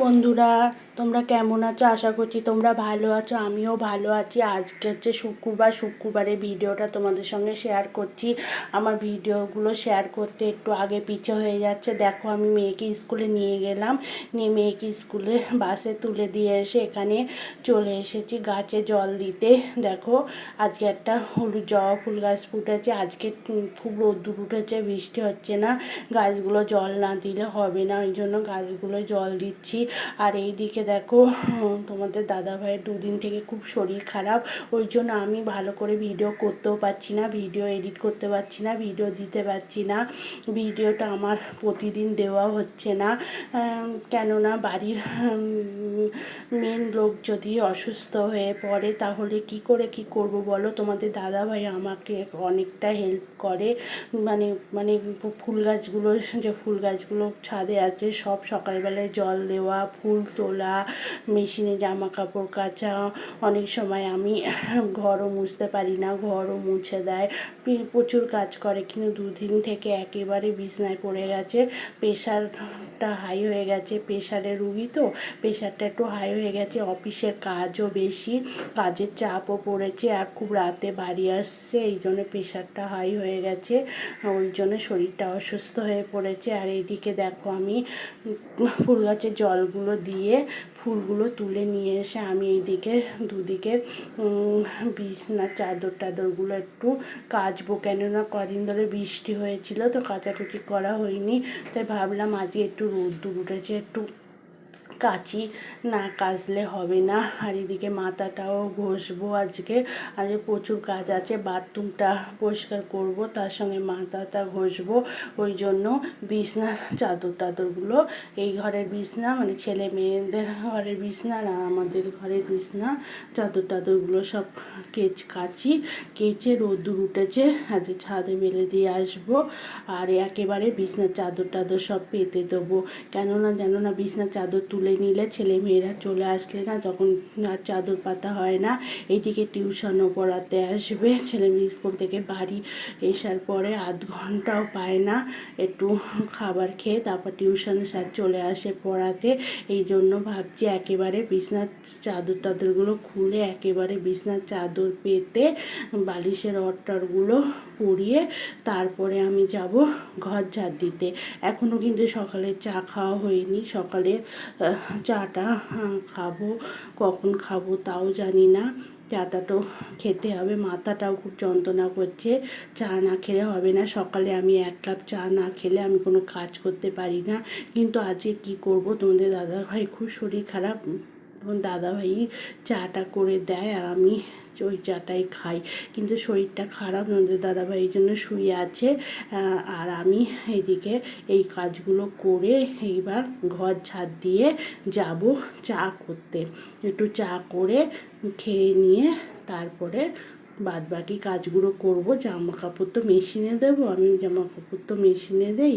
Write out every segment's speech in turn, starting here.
বন্ধুরা, তোমরা কেমন আছো? আশা করছি তোমরা ভালো আছো। আমিও ভালো আছি। আজকে হচ্ছে শুক্রবারে ভিডিওটা তোমাদের সঙ্গে শেয়ার করছি। আমার ভিডিওগুলো শেয়ার করতে একটু আগে পিছে হয়ে যাচ্ছে। দেখো, আমি মেয়েকে স্কুলে নিয়ে গেলাম, নিয়ে মেয়েকে স্কুলে বাসে তুলে দিয়ে এসে এখানে চলে এসেছি গাছে জল দিতে। দেখো, আজকে একটা হলুদ জবা ফুল গাছ ফুটেছে। আজকে খুব রোদ্দুর উঠেছে, বৃষ্টি হচ্ছে না, গাছগুলো জল না দিলে হবে না, ওই জন্য গাছগুলো জল দিচ্ছি। আর এই দিকে দেখো, তোমাদের দাদাভাইয়ের দুদিন থেকে খুব শরীর খারাপ, ওই জন্য আমি ভালো করে ভিডিও করতেও পারছি না, ভিডিও এডিট করতে পারছি না, ভিডিও দিতে পারছি না। ভিডিওটা আমার প্রতিদিন দেওয়া হচ্ছে না, কেননা বাড়ির মেন লোক যদি অসুস্থ হয়ে পড়ে তাহলে কি করে কি করব বলো। তোমাদের দাদাভাই আমাকে অনেকটা হেল্প করে, মানে মানে ফুল গাছগুলো, যে ফুল গাছগুলো ছাদে আছে সব সকালবেলায় জল দেওয়া, ফুল তোলা, মেশিনে জামা কাপড় কাচা, অনেক সময় আমি ঘরও মুছতে পারি না, ঘরও মুছে দেয়, প্রচুর কাজ করে। কিন্তু দুদিন থেকে একেবারে বিছনায় পড়ে গেছে, প্রেশারটা হাই হয়ে গেছে, প্রেশারের রুগী তো, প্রেশারটা একটু হাই হয়ে গেছে, অফিসের কাজও বেশি, কাজের চাপও পড়েছে, আর খুব রাতে বাড়ি আসছে, এই জন্য প্রেশারটা হাই হয়ে গেছে, ওই জন্য শরীরটা অসুস্থ হয়ে পড়েছে। আর এইদিকে দেখো, আমি ফুল গাছের জলগুলো দিয়ে ফুলগুলো তুলে নিয়ে এসে আমি এইদিকে দুদিকে বিছনার চাদর টাদরগুলো একটু কাচবো, কেননা কদিন ধরে বৃষ্টি হয়েছিল তো কাচাকুচি করা হয়নি, তাই ভাবলাম আজকে একটু রোদ্দুর উঠেছে, একটু কাচি, না কাচলে হবে না। আর এদিকে মাথাটাও ঘষবো, আজকে প্রচুর কাজ আছে, বাথরুমটা পরিষ্কার করব, তার সঙ্গে মাথাটা ঘষবো, ওই জন্য বিছনার চাদর টাদরগুলো, এই ঘরের বিছনা মানে ছেলে মেয়েদের ঘরের বিছনা না, আমাদের ঘরের বিছনা চাদর টাদরগুলো সব কাচি, কেচে রোদ্দুর উঠেছে, আজ ছাদে মেলে দিয়ে আসবো। আর একেবারে বিছনার চাদর টাদর সব পেতে দেবো, কেননা জানো না, বিছনার চাদর তুলে নিলে ছেলে মেয়েরা চলে আসলে না, তখন আর চাদর পাতা হয় না। এইদিকে টিউশনও পড়াতে আসবে, ছেলে মেয়ে স্কুল থেকে বাড়ি আসার পরে আধ ঘন্টাও পায় না একটু খাবার খেয়ে, তারপর টিউশনের সাথে চলে আসে পড়াতে। এই জন্য ভাবছি একেবারে বিছনার চাদর টাদরগুলো খুলে একেবারে বিছনার চাদর পেতে বালিশের অট্টারগুলো পরিয়ে তারপরে আমি যাব ঘর ঝাড় দিতে। এখনও কিন্তু সকালে চা খাওয়া হয়নি, সকালে চাটা খাবো, কখন খাবো তাও জানি না, চাটা তো খেতে হবে, মাথাটাও খুব যন্ত্রণা করছে, চা না খেলে হবে না। সকালে আমি 1 কাপ চা না খেলে আমি কোনো কাজ করতে পারি না। কিন্তু আজকে কি করব, তোমাদের দাদাভাই খুব শরীর খারাপ, দাদাভাই চাটা করে দেয় আর আমি ওই চাটাই খাই, কিন্তু শরীরটা খারাপ, তোমাদের দাদাভাই এই জন্য শুয়ে আছে। আর আমি এইদিকে এই কাজগুলো করে এইবার ঘর ঝাড় দিয়ে যাব চা করতে, একটু চা করে খেয়ে নিয়ে তারপরে বাদবাকি কাজগুলো করব। জামা কাপড় তো মেশিনে দেবো, আমি জামা কাপড় তো মেশিনে দেই,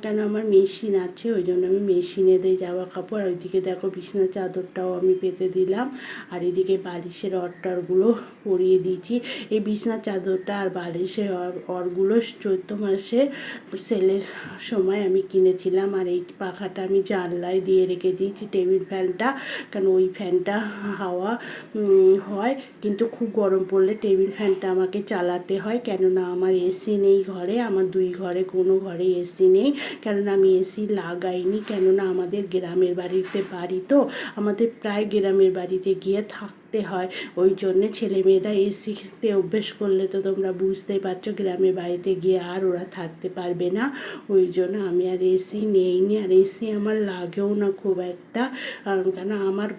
কেন আমার মেশিন আছে, ওই জন্য আমি মেশিনে দিই জামা কাপড়। আর ওইদিকে দেখো বিছানার চাদরটাও আমি পেতে দিলাম, আর এদিকে বালিশের অরটারগুলো পরিয়ে দিয়েছি। এই বিছানার চাদরটা আর বালিশের অরগুলো চৈত্র মাসে সেলের সময় আমি কিনেছিলাম। আর এই পাখাটা আমি জানলায় দিয়ে রেখে দিয়েছি, টেবিল ফ্যানটা, কারণ ওই ফ্যানটা হাওয়া হয়, কিন্তু খুব গরম পড়লে টেবিল ফ্যানটা আমাকে চালাতে হয়, কেননা আমার এসি নেই ঘরে, আমার 2 ঘরে কোনো ঘরে এসি নেই, কেননা আমি এসি লাগাইনি, কেননা আমাদের গ্রামের বাড়ি তো, আমাদের প্রায় গ্রামের বাড়িতে গিয়ে থাকতে হয়, ওই জন্যে ছেলে মেয়েরা এসিতে অভ্যেস করলে তো তোমরা বুঝতেই পারছো গ্রামের বাড়িতে গিয়ে আর ওরা থাকতে পারবে না, ওই জন্য আমি আর এসি নেইনি, আর এসি আমার লাগেও না খুব একটা, কেন আমার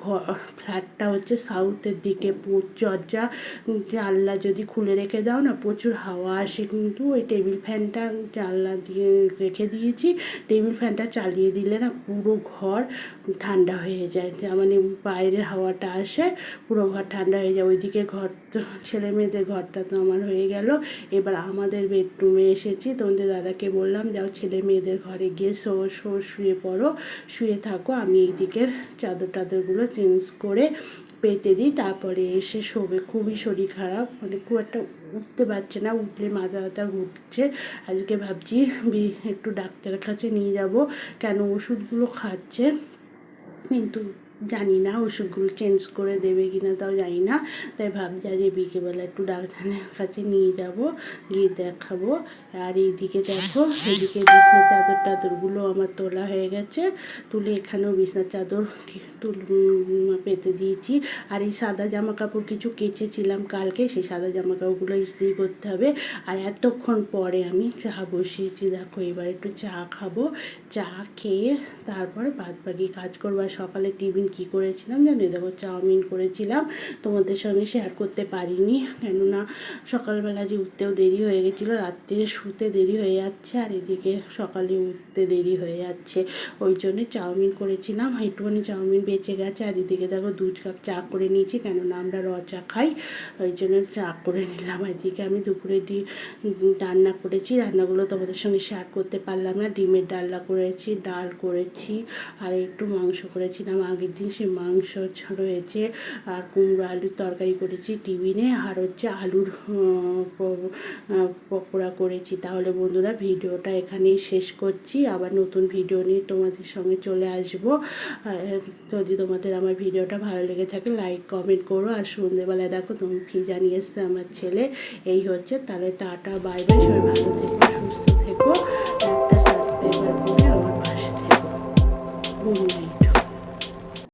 ফ্ল্যাটটা হচ্ছে সাউথের দিকে, দরজা জানলা যদি খুলে রেখে দাও না প্রচুর হাওয়া আসে, কিন্তু ওই টেবিল ফ্যানটা জানলা দিয়ে রেখে দিয়েছি, টেবিল ফ্যানটা চালিয়ে দিলে না পুরো ঘর ঠান্ডা হয়ে যায়, মানে বাইরের হাওয়াটা আসে পুরো ঘর ঠান্ডা হয়ে যায়। ওইদিকে ঘর ছেলে মেয়েদের ঘরটা তো আমার হয়ে গেল, এবার আমাদের বেডরুমে এসেছি, তোমাদের দাদাকে বললাম যাও ছেলে মেয়েদের ঘরে গিয়ে শুয়ে পড়ো, শুয়ে থাকো, আমি এইদিকের চাদর টাদরগুলো চেঞ্জ করে পেতে দিই, তারপরে এসে শোবে। খুবই শরীর খারাপ, মানে খুব একটা উঠতে পারছে না, উঠলে মাথা ব্যথা ঘুরছে। আজকে ভাবছি একটু ডাক্তারের কাছে নিয়ে যাব, কেন ওষুধগুলো খাচ্ছে কিন্তু জানি না ওষুধগুলো চেঞ্জ করে দেবে কি না তাও জানি না। তাই ভাবছি আজ বিকেলবেলা একটু ডাক্তারের কাছে নিয়ে যাব, গিয়ে দেখাবো। আর এইদিকে দেখো, এদিকে বিছনার চাদর টাদরগুলো আমার তোলা হয়ে গেছে, তুলে এখানেও বিছনার চাদর পেতে দিয়েছি। আর এই সাদা জামা কাপড় কিছু কেচেছিলাম কালকে, সেই সাদা জামা কাপড়গুলো ইস্ত্রি করতে হবে। আর এতক্ষণ পরে আমি চা বসিয়েছি, দেখো এবার একটু চা খাবো। চা খেয়ে তারপর বাদ বাকি কাজ করবো। আর সকালে টিফিন কী করেছিলাম জানো, দেখো চাউমিন করেছিলাম, তোমাদের সঙ্গে শেয়ার করতে পারিনি, কেননা সকালবেলা যে উঠতেও দেরি হয়ে গেছিলো, রাত্রিরে শুতে দেরি হয়ে যাচ্ছে, আর এদিকে সকালে উঠতে দেরি হয়ে যাচ্ছে, ওই জন্যে চাউমিন করেছিলাম। একটুখানি চাউমিন বেঁচে গেছে। আর এদিকে দেখো 2 কাপ চা করে নিয়েছি, কেননা আমরা চা খাই, ওই জন্য চা করে নিলাম। এদিকে আমি দুপুরে রান্না করেছি, রান্নাগুলো তোমাদের সঙ্গে শেয়ার করতে পারলাম না। ডিমের ডালনা করেছি, ডাল করেছি, আর একটু মাংস করেছিলাম আগের দিন, সে মাংস রয়েছে। আর কুমড়ো আলুর তরকারি করেছি টিফিনে, আর হচ্ছে আলুর পকোড়া করেছি। তাহলে বন্ধুরা ভিডিওটা এখানেই শেষ করছি, আবার নতুন ভিডিও নিয়ে তোমাদের সঙ্গে চলে আসবো। যদি তোমাদের আমার ভিডিওটা ভালো লেগে থাকে লাইক কমেন্ট করো। আর সন্ধ্যেবেলায় দেখো তুমি কী জানিয়ে এসছে আমার ছেলে, এই হচ্ছে। তাহলে টাটা বাই বাই, সবাই ভালো থেকো, সুস্থ থেকো, একটা সাবস্ক্রাইবার করে আমার পাশে থেকো। Good night.